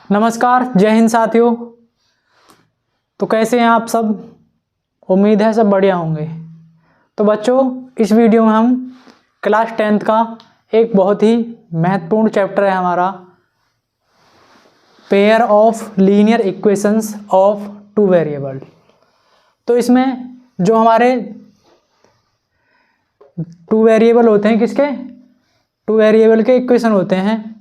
नमस्कार, जय हिंद साथियों। तो कैसे हैं आप सब? उम्मीद है सब बढ़िया होंगे। तो बच्चों, इस वीडियो में हम क्लास 10th का एक बहुत ही महत्वपूर्ण चैप्टर है हमारा, pair of linear equations of two variable. तो इसमें जो हमारे टू वेरिएबल होते हैं, किसके? टू वेरिएबल के इक्वेशन होते हैं,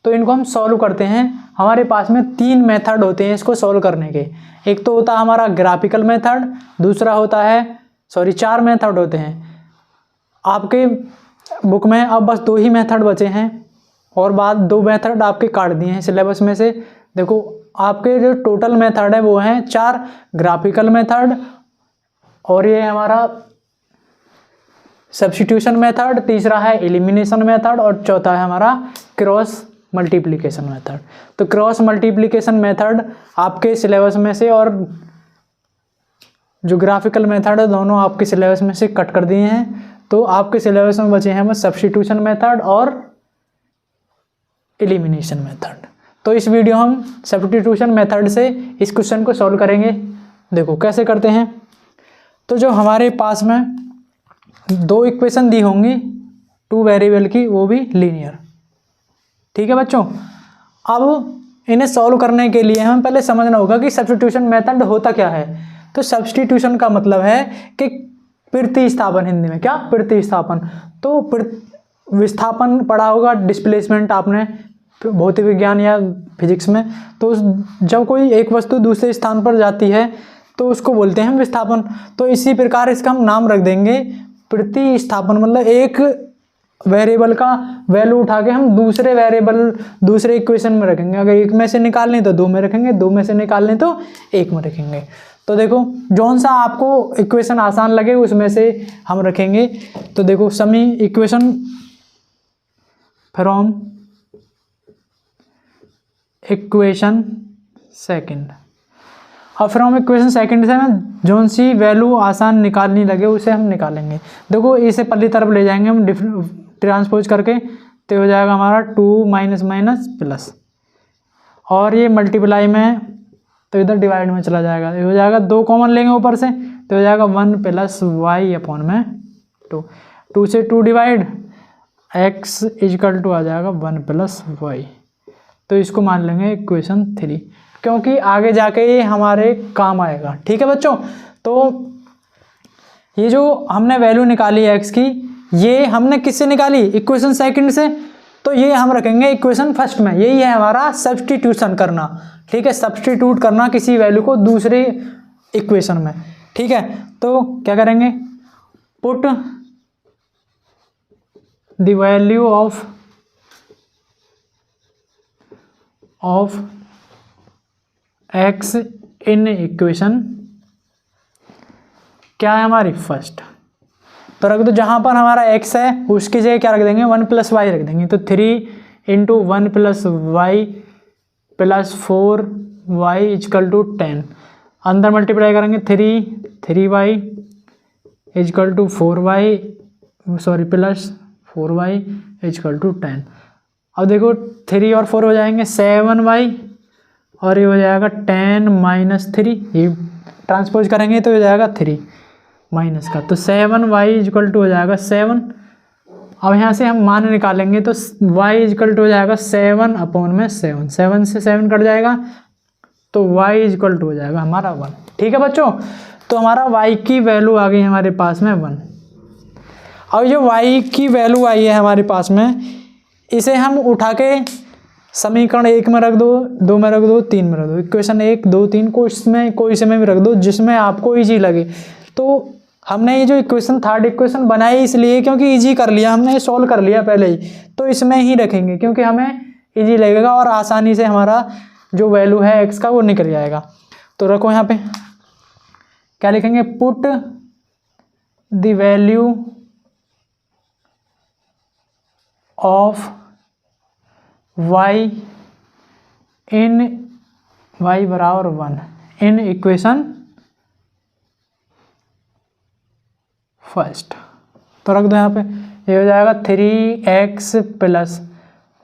तो इनको हम सॉल्व करते हैं। हमारे पास में 3 मेथड होते हैं इसको सॉल्व करने के। एक तो होता है हमारा ग्राफिकल मेथड, दूसरा होता है 4 मेथड होते हैं आपके बुक में। अब बस 2 ही मेथड बचे हैं और बाद 2 मेथड आपके काट दिए हैं सिलेबस में से। देखो, आपके जो टोटल मेथड है वो हैं 4 ग्राफिकल मेथड, और ये हमारा सब्स्टिट्यूशन मेथड, तीसरा है एलिमिनेशन मेथड और चौथा है हमारा क्रॉस मल्टीप्लिकेशन मेथड। तो क्रॉस मल्टीप्लिकेशन मेथड आपके सिलेबस में से और जो ग्राफिकल मेथड है दोनों आपके सिलेबस में से कट कर दिए हैं। तो आपके सिलेबस में बचे हैं बस सब्स्टिट्यूशन मेथड और एलिमिनेशन मेथड। तो इस वीडियो हम सब्स्टिट्यूशन मेथड से इस क्वेश्चन को सॉल्व करेंगे। देखो कैसे करते हैं। तो जो हमारे पास में 2 इक्वेशन दी होंगी टू वेरिएबल की, वो भी लीनियर। ठीक है बच्चों, अब इन्हें सॉल्व करने के लिए हमें पहले समझना होगा कि सब्स्टिट्यूशन मेथड होता क्या है। तो सब्स्टिट्यूशन का मतलब है कि प्रतिस्थापन, हिंदी में क्या? प्रतिस्थापन। तो विस्थापन पढ़ा होगा, डिस्प्लेसमेंट, आपने भौतिक विज्ञान या फिजिक्स में। तो जब कोई एक वस्तु दूसरे स्थान पर जाती है तो उसको बोलते हैं विस्थापन। तो इसी प्रकार इसका हम नाम रख देंगे प्रतिस्थापन। मतलब एक वेरिएबल का वैल्यू उठा के हम दूसरे वेरिएबल, दूसरे इक्वेशन में रखेंगे। अगर एक में से निकाल लें तो 2 में रखेंगे, 2 में से निकाल लें तो 1 में रखेंगे। तो देखो, जौन सा आपको इक्वेशन आसान लगे उसमें से हम रखेंगे। तो देखो, समी इक्वेशन फ्रॉम इक्वेशन सेकंड। अब फ्रॉम इक्वेशन सेकंड से ना जौन सी वैल्यू आसान निकालनी लगे उसे हम निकालेंगे। देखो, इसे पल्ली तरफ ले जाएंगे हम ट्रांसपोज करके, तो हो जाएगा हमारा 2 माइनस माइनस प्लस, और ये मल्टीप्लाई में तो इधर डिवाइड में चला जाएगा। ये हो जाएगा 2 कॉमन लेंगे ऊपर से, तो हो जाएगा 1 प्लस वाई अपॉन में 2। 2 से 2 डिवाइड, x इजकल टू आ जाएगा 1 प्लस वाई। तो इसको मान लेंगे इक्वेशन 3, क्योंकि आगे जाके ये हमारे काम आएगा। ठीक है बच्चों, तो ये जो हमने वैल्यू निकाली x की, ये हमने किससे निकाली? इक्वेशन सेकंड से। तो ये हम रखेंगे इक्वेशन फर्स्ट में। यही है हमारा सब्स्टिट्यूशन करना। ठीक है, सब्स्टिट्यूट करना किसी वैल्यू को दूसरे इक्वेशन में। ठीक है, तो क्या करेंगे? Put the value of x in equation, क्या है हमारी? फर्स्ट। तो रख दो, जहां पर हमारा x है उसकी जगह क्या रख देंगे? 1 प्लस वाई रख देंगे। तो 3 into 1 plus Y plus 4 Y equal to 10। अंदर मल्टीप्लाई करेंगे 3 Y equal to 4 Y, plus 4 Y equal to 10। अब देखो, 3 और 4 हो जाएंगे 7 वाई, और ये हो जाएगा 10 माइनस 3। ये ट्रांसपोज करेंगे तो हो जाएगा 3 माइनस का, तो 7 वाई इजकल टू हो जाएगा 7। अब यहाँ से हम मान निकालेंगे तो y इजकल टू हो जाएगा 7 अपॉन में 7। 7 से 7 कट जाएगा, तो y इजकल टू हो जाएगा हमारा 1। ठीक है बच्चों, तो हमारा y की वैल्यू आ गई हमारे पास में 1। अब जो y की वैल्यू आई है हमारे पास में, इसे हम उठा के समीकरण 1 में रख दो, 2 में रख दो, 3 में रख दो। इक्वेशन 1, 2, 3 को इसमें कोई समय भी रख दो जिसमें आपको ईजी लगे। तो हमने ये जो इक्वेशन थर्ड इक्वेशन बनाई इसलिए क्योंकि इजी कर लिया हमने, सॉल्व कर लिया पहले ही, तो इसमें ही रखेंगे क्योंकि हमें इजी लगेगा और आसानी से हमारा जो वैल्यू है x का वो निकल जाएगा। तो रखो यहाँ पे, क्या लिखेंगे? Put the value of y in y बराबर 1 इन इक्वेशन फर्स्ट। तो रख दो यहाँ पे, ये हो जाएगा 3x प्लस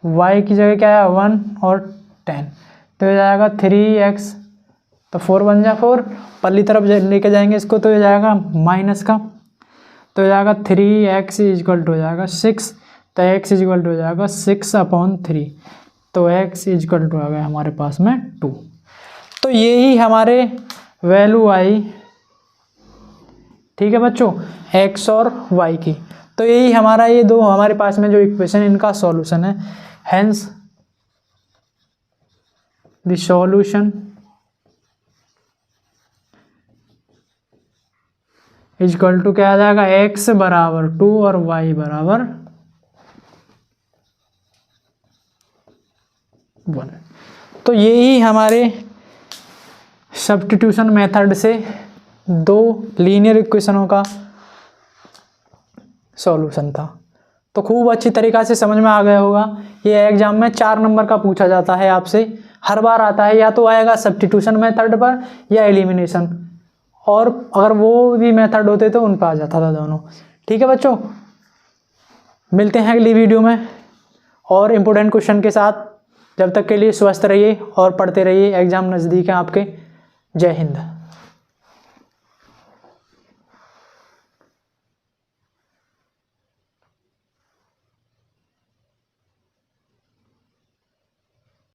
वाई की जगह क्या है 1 और 10। तो हो जाएगा 3x, तो 4 बन जा 4, पल्ली तरफ लेके जाएंगे इसको तो हो जाएगा माइनस का, तो हो जाएगा 3x इजक्वल टू हो जाएगा 6, तो x इजक्वल टू हो जाएगा 6/3, तो x इजक्वल टू आ गया हमारे पास में 2। तो यही हमारे वैल्यू आई, ठीक है बच्चों, x और y की। तो यही हमारा ये दो हमारे पास में जो इक्वेशन इनका सॉल्यूशन है। Hence the solution is equal to क्या आ जाएगा, x बराबर 2 और y बराबर 1। तो यही हमारे सब्स्टिट्यूशन मेथड से दो लीनियर इक्वेशनों का सॉल्यूशन था। तो खूब अच्छी तरीक़ा से समझ में आ गया होगा। ये एग्जाम में 4 नंबर का पूछा जाता है आपसे, हर बार आता है, या तो आएगा सब्स्टिट्यूशन मेथड पर या एलिमिनेशन, और अगर वो भी मेथड होते तो उन पर आ जाता था दोनों। ठीक है बच्चों, मिलते हैं अगली वीडियो में और इम्पोर्टेंट क्वेश्चन के साथ। जब तक के लिए स्वस्थ रहिए और पढ़ते रहिए, एग्ज़ाम नज़दीक है आपके। जय हिंद।